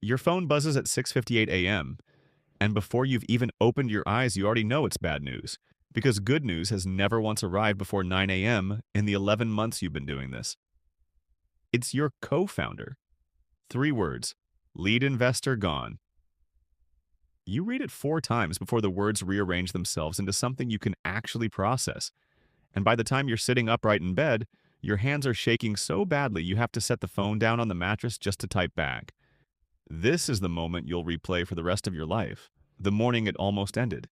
Your phone buzzes at 6:58 a.m., and before you've even opened your eyes, you already know it's bad news, because good news has never once arrived before 9 a.m. in the 11 months you've been doing this. It's your co-founder. 3 words. Lead investor gone. You read it 4 times before the words rearrange themselves into something you can actually process. And by the time you're sitting upright in bed, your hands are shaking so badly you have to set the phone down on the mattress just to type back. This is the moment you'll replay for the rest of your life, the morning it almost ended.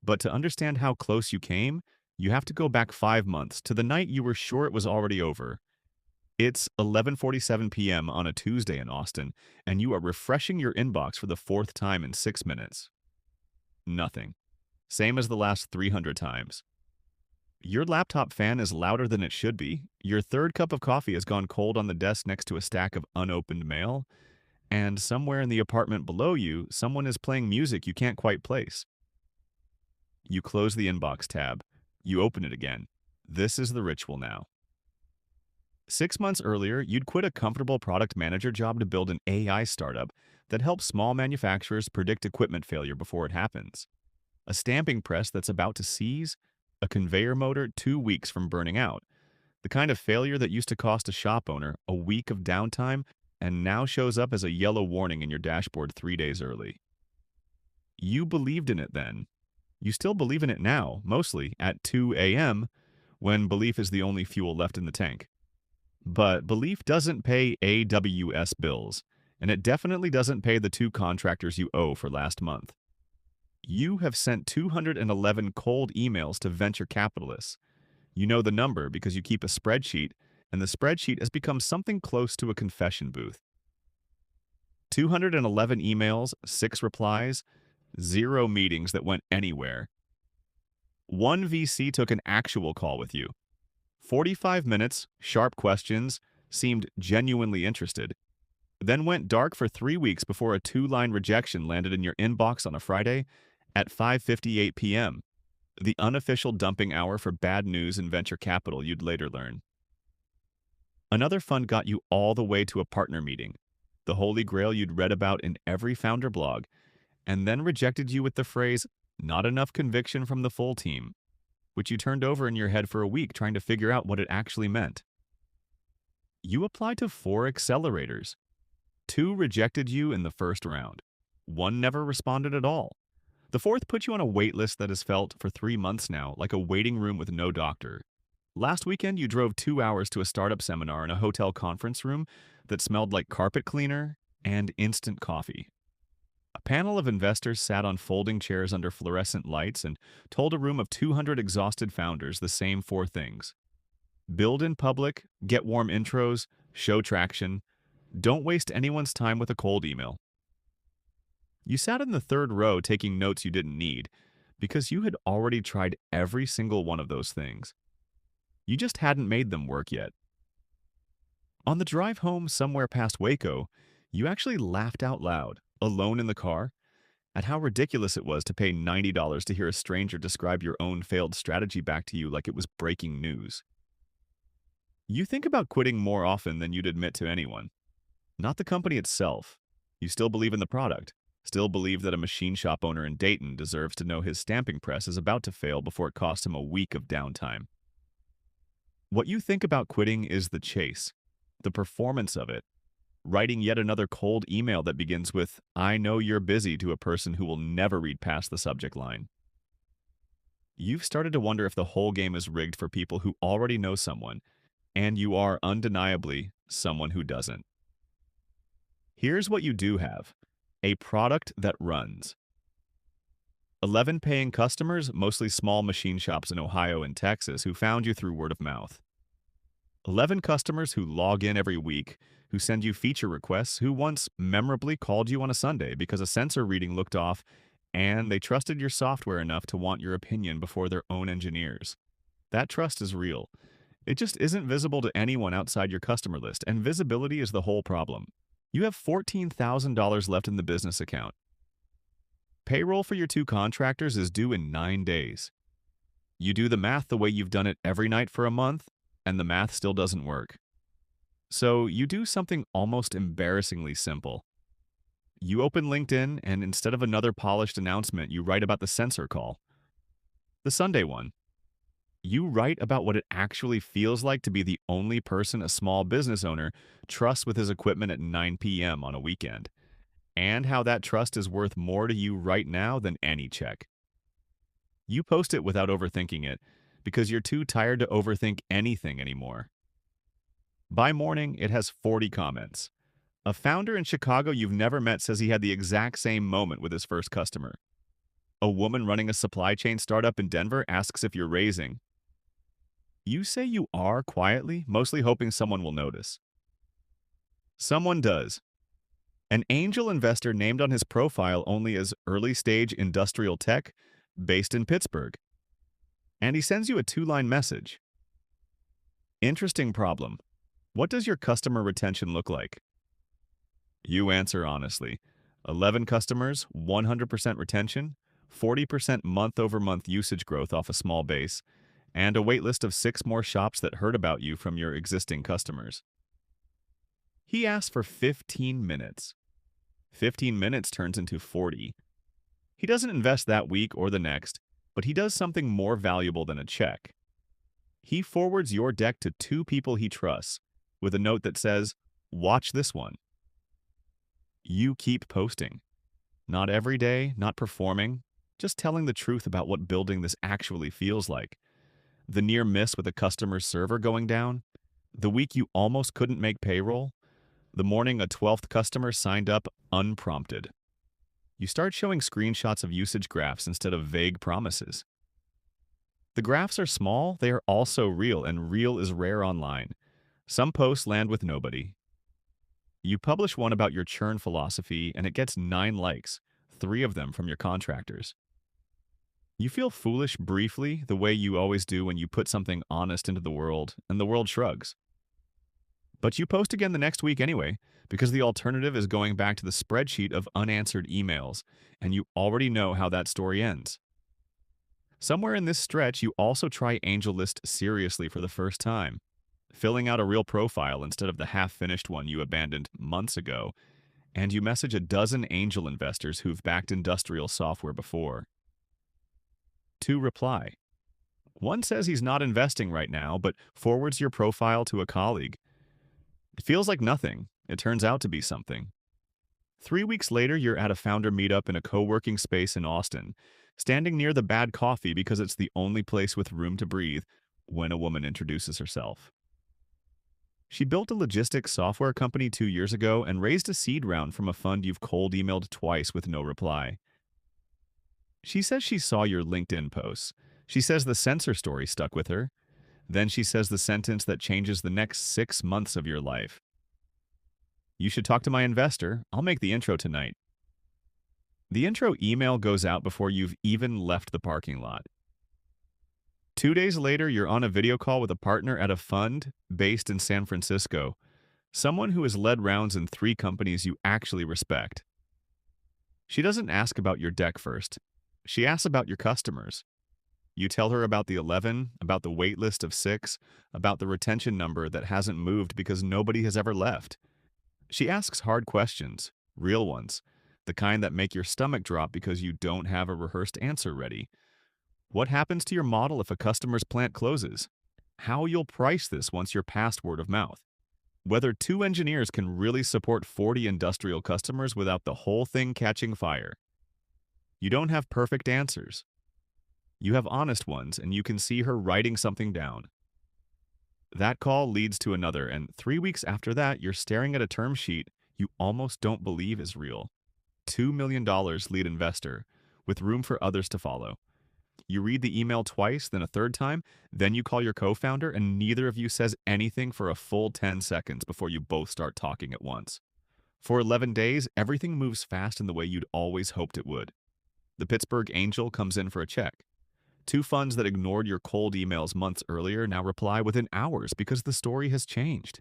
But to understand how close you came, you have to go back 5 months to the night you were sure it was already over. It's 11:47 p.m. on a Tuesday in Austin, and you are refreshing your inbox for the fourth time in 6 minutes. Nothing. Same as the last 300 times. Your laptop fan is louder than it should be, your third cup of coffee has gone cold on the desk next to a stack of unopened mail, and somewhere in the apartment below you, someone is playing music you can't quite place. You close the inbox tab. You open it again. This is the ritual now. 6 months earlier, you'd quit a comfortable product manager job to build an AI startup that helps small manufacturers predict equipment failure before it happens. A stamping press that's about to seize, a conveyor motor 2 weeks from burning out. The kind of failure that used to cost a shop owner a week of downtime and now shows up as a yellow warning in your dashboard 3 days early. You believed in it then. You still believe in it now, mostly at 2 a.m., when belief is the only fuel left in the tank. But belief doesn't pay AWS bills, and it definitely doesn't pay the 2 contractors you owe for last month. You have sent 211 cold emails to venture capitalists. You know the number because you keep a spreadsheet, and the spreadsheet has become something close to a confession booth. 211 emails, 6 replies, 0 meetings that went anywhere. One VC took an actual call with you. 45 minutes, sharp questions, seemed genuinely interested. Then went dark for 3 weeks before a 2-line rejection landed in your inbox on a Friday at 5:58 p.m., the unofficial dumping hour for bad news and venture capital you'd later learn. Another fund got you all the way to a partner meeting, the holy grail you'd read about in every founder blog, and then rejected you with the phrase, "not enough conviction from the full team," which you turned over in your head for a week trying to figure out what it actually meant. You applied to 4 accelerators. 2 rejected you in the first round. 1 never responded at all. The fourth put you on a wait list that has felt, for 3 months now, like a waiting room with no doctor. Last weekend, you drove 2 hours to a startup seminar in a hotel conference room that smelled like carpet cleaner and instant coffee. A panel of investors sat on folding chairs under fluorescent lights and told a room of 200 exhausted founders the same 4 things. Build in public, get warm intros, show traction. Don't waste anyone's time with a cold email. You sat in the third row taking notes you didn't need because you had already tried every single one of those things. You just hadn't made them work yet. On the drive home somewhere past Waco, you actually laughed out loud, alone in the car, at how ridiculous it was to pay $90 to hear a stranger describe your own failed strategy back to you like it was breaking news. You think about quitting more often than you'd admit to anyone. Not the company itself. You still believe in the product, still believe that a machine shop owner in Dayton deserves to know his stamping press is about to fail before it costs him a week of downtime. What you think about quitting is the chase, the performance of it, writing yet another cold email that begins with, "I know you're busy," to a person who will never read past the subject line. You've started to wonder if the whole game is rigged for people who already know someone, and you are undeniably someone who doesn't. Here's what you do have: a product that runs. 11 paying customers, mostly small machine shops in Ohio and Texas, who found you through word of mouth. 11 customers who log in every week, who send you feature requests, who once memorably called you on a Sunday because a sensor reading looked off and they trusted your software enough to want your opinion before their own engineers. That trust is real. It just isn't visible to anyone outside your customer list, and visibility is the whole problem. You have $14,000 left in the business account. Payroll for your 2 contractors is due in 9 days. You do the math the way you've done it every night for a month, and the math still doesn't work. So you do something almost embarrassingly simple. You open LinkedIn, and instead of another polished announcement, you write about the sensor call. The Sunday one. You write about what it actually feels like to be the only person a small business owner trusts with his equipment at 9 p.m. on a weekend, and how that trust is worth more to you right now than any check. You post it without overthinking it because you're too tired to overthink anything anymore. By morning, it has 40 comments. A founder in Chicago you've never met says he had the exact same moment with his first customer. A woman running a supply chain startup in Denver asks if you're raising. You say you are quietly, mostly hoping someone will notice. Someone does. An angel investor named on his profile only as early stage industrial tech based in Pittsburgh. And he sends you a two-line message. Interesting problem. What does your customer retention look like? You answer honestly. 11 customers, 100% retention, 40% month-over-month usage growth off a small base, and a waitlist of 6 more shops that heard about you from your existing customers. He asks for 15 minutes. 15 minutes turns into 40. He doesn't invest that week or the next, but he does something more valuable than a check. He forwards your deck to 2 people he trusts, with a note that says, "Watch this one." You keep posting. Not every day, not performing, just telling the truth about what building this actually feels like. The near miss with a customer's server going down, the week you almost couldn't make payroll, the morning a 12th customer signed up unprompted. You start showing screenshots of usage graphs instead of vague promises. The graphs are small, they are also real, and real is rare online. Some posts land with nobody. You publish one about your churn philosophy, and it gets 9 likes, 3 of them from your contractors. You feel foolish briefly, the way you always do when you put something honest into the world, and the world shrugs. But you post again the next week anyway, because the alternative is going back to the spreadsheet of unanswered emails, and you already know how that story ends. Somewhere in this stretch, you also try AngelList seriously for the first time, filling out a real profile instead of the half-finished one you abandoned months ago, and you message a dozen angel investors who've backed industrial software before. 2 reply. One says he's not investing right now, but forwards your profile to a colleague. It feels like nothing. It turns out to be something. 3 weeks later, you're at a founder meetup in a co-working space in Austin, standing near the bad coffee because it's the only place with room to breathe, when a woman introduces herself. She built a logistics software company 2 years ago and raised a seed round from a fund you've cold emailed twice with no reply. She says she saw your LinkedIn posts. She says the sensor story stuck with her. Then she says the sentence that changes the next 6 months of your life. You should talk to my investor. I'll make the intro tonight. The intro email goes out before you've even left the parking lot. 2 days later, you're on a video call with a partner at a fund based in San Francisco, someone who has led rounds in 3 companies you actually respect. She doesn't ask about your deck first. She asks about your customers. You tell her about the 11, about the wait list of 6, about the retention number that hasn't moved because nobody has ever left. She asks hard questions, real ones, the kind that make your stomach drop because you don't have a rehearsed answer ready. What happens to your model if a customer's plant closes? How you'll price this once you're past word of mouth? Whether 2 engineers can really support 40 industrial customers without the whole thing catching fire. You don't have perfect answers. You have honest ones, and you can see her writing something down. That call leads to another, and 3 weeks after that, you're staring at a term sheet you almost don't believe is real. $2 million lead investor, with room for others to follow. You read the email twice, then a third time, then you call your co-founder, and neither of you says anything for a full 10 seconds before you both start talking at once. For 11 days, everything moves fast in the way you'd always hoped it would. The Pittsburgh Angel comes in for a check. 2 funds that ignored your cold emails months earlier now reply within hours because the story has changed.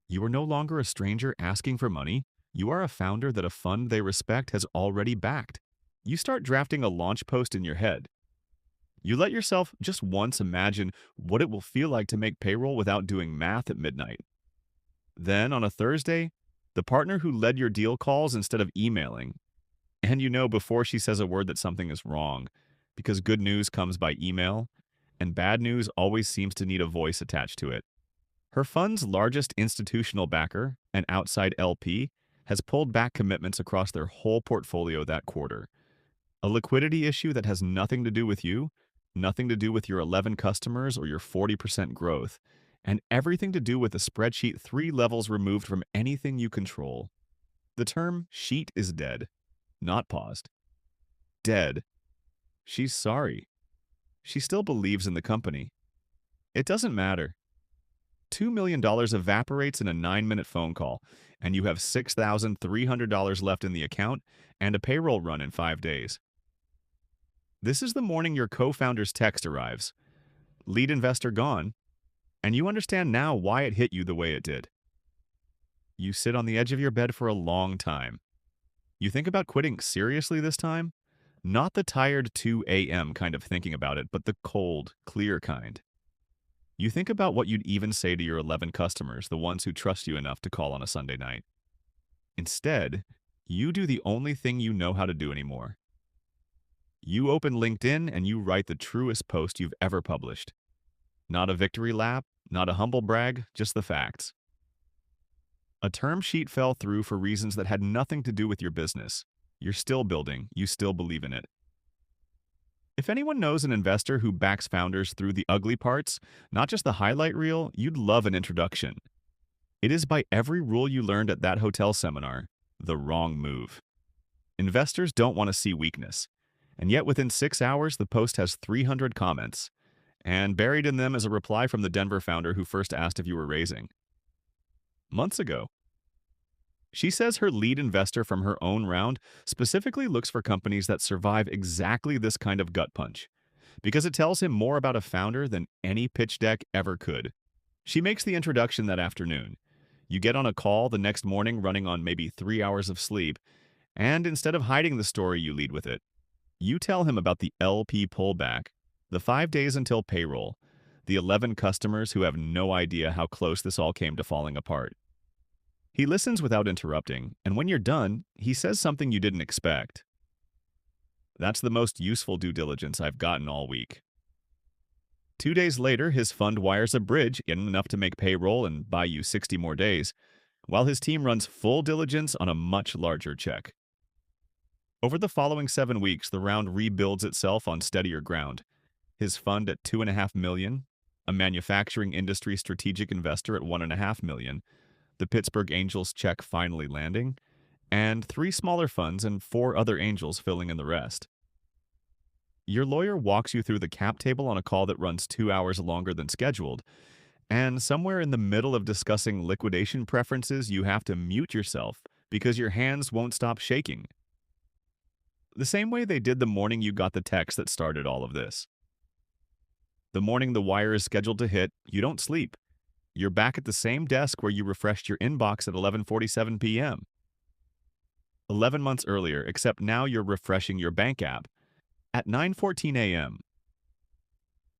You are no longer a stranger asking for money. You are a founder that a fund they respect has already backed. You start drafting a launch post in your head. You let yourself just once imagine what it will feel like to make payroll without doing math at midnight. Then, on a Thursday, The partner who led your deal calls instead of emailing. And you know before she says a word that something is wrong, because good news comes by email, and bad news always seems to need a voice attached to it. Her fund's largest institutional backer, an outside LP, has pulled back commitments across their whole portfolio that quarter. A liquidity issue that has nothing to do with you, nothing to do with your 11 customers or your 40% growth, and everything to do with a spreadsheet 3 levels removed from anything you control. The term sheet is dead, not paused. Dead. She's sorry. She still believes in the company. It doesn't matter. $2 million evaporates in a 9-minute phone call, and you have $6,300 left in the account and a payroll run in 5 days. This is the morning your co-founder's text arrives. Lead investor gone, and you understand now why it hit you the way it did. You sit on the edge of your bed for a long time. You think about quitting seriously this time? Not the tired 2 a.m. kind of thinking about it, but the cold, clear kind. You think about what you'd even say to your 11 customers, the ones who trust you enough to call on a Sunday night. Instead, you do the only thing you know how to do anymore. You open LinkedIn and you write the truest post you've ever published. Not a victory lap, not a humble brag, just the facts. A term sheet fell through for reasons that had nothing to do with your business. You're still building, you still believe in it. If anyone knows an investor who backs founders through the ugly parts, not just the highlight reel, you'd love an introduction. It is by every rule you learned at that hotel seminar, the wrong move. Investors don't want to see weakness. And yet within 6 hours, the post has 300 comments. And buried in them is a reply from the Denver founder who first asked if you were raising. Months ago. She says her lead investor from her own round specifically looks for companies that survive exactly this kind of gut punch, because it tells him more about a founder than any pitch deck ever could. She makes the introduction that afternoon. You get on a call the next morning running on maybe 3 hours of sleep, and instead of hiding the story, you lead with it. You tell him about the LP pullback, the 5 days until payroll, the 11 customers who have no idea how close this all came to falling apart. He listens without interrupting, and when you're done, he says something you didn't expect. That's the most useful due diligence I've gotten all week. 2 days later, his fund wires a bridge in enough to make payroll and buy you 60 more days, while his team runs full diligence on a much larger check. Over the following 7 weeks, the round rebuilds itself on steadier ground. His fund at $2.5 million, a manufacturing industry strategic investor at $1.5 million, the Pittsburgh Angels check finally landing, and 3 smaller funds and 4 other angels filling in the rest. Your lawyer walks you through the cap table on a call that runs 2 hours longer than scheduled, and somewhere in the middle of discussing liquidation preferences, you have to mute yourself because your hands won't stop shaking. The same way they did the morning you got the text that started all of this. The morning the wire is scheduled to hit, you don't sleep. You're back at the same desk where you refreshed your inbox at 11:47 p.m. 11 months earlier, except now you're refreshing your bank app at 9:14 a.m.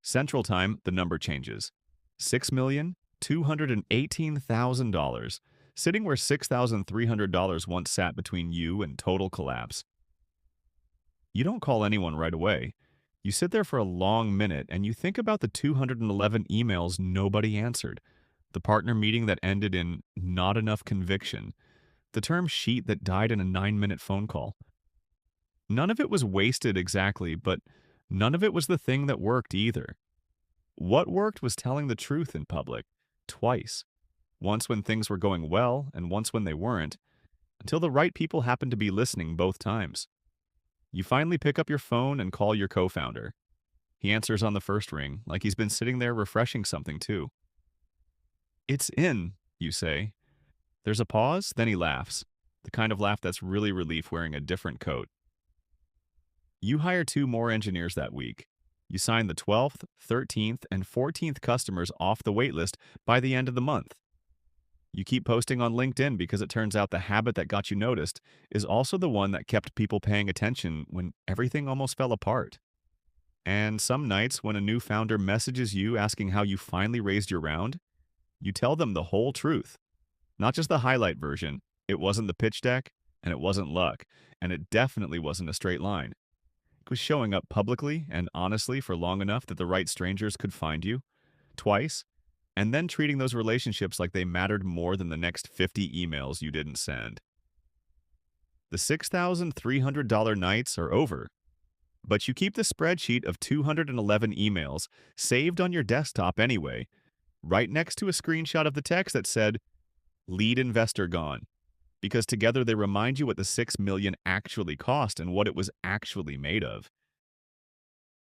Central Time, the number changes. $6,218,000, sitting where $6,300 once sat between you and total collapse. You don't call anyone right away. You sit there for a long minute and you think about the 211 emails nobody answered, the partner meeting that ended in not enough conviction, the term sheet that died in a 9-minute phone call. None of it was wasted exactly, but none of it was the thing that worked either. What worked was telling the truth in public, twice. Once when things were going well and once when they weren't, until the right people happened to be listening both times. You finally pick up your phone and call your co-founder. He answers on the first ring, like he's been sitting there refreshing something too. "It's in," you say. There's a pause, then he laughs, the kind of laugh that's really relief wearing a different coat. You hire 2 more engineers that week. You sign the 12th, 13th, and 14th customers off the waitlist by the end of the month. You keep posting on LinkedIn because it turns out the habit that got you noticed is also the one that kept people paying attention when everything almost fell apart. And some nights when a new founder messages you asking how you finally raised your round, you tell them the whole truth. Not just the highlight version, It wasn't the pitch deck, and it wasn't luck, and it definitely wasn't a straight line. It was showing up publicly and honestly for long enough that the right strangers could find you, twice, and then treating those relationships like they mattered more than the next 50 emails you didn't send. The $6,300 nights are over, but you keep the spreadsheet of 211 emails saved on your desktop anyway, right next to a screenshot of the text that said, "Lead investor gone," because together they remind you what the 6 million actually cost and what it was actually made of.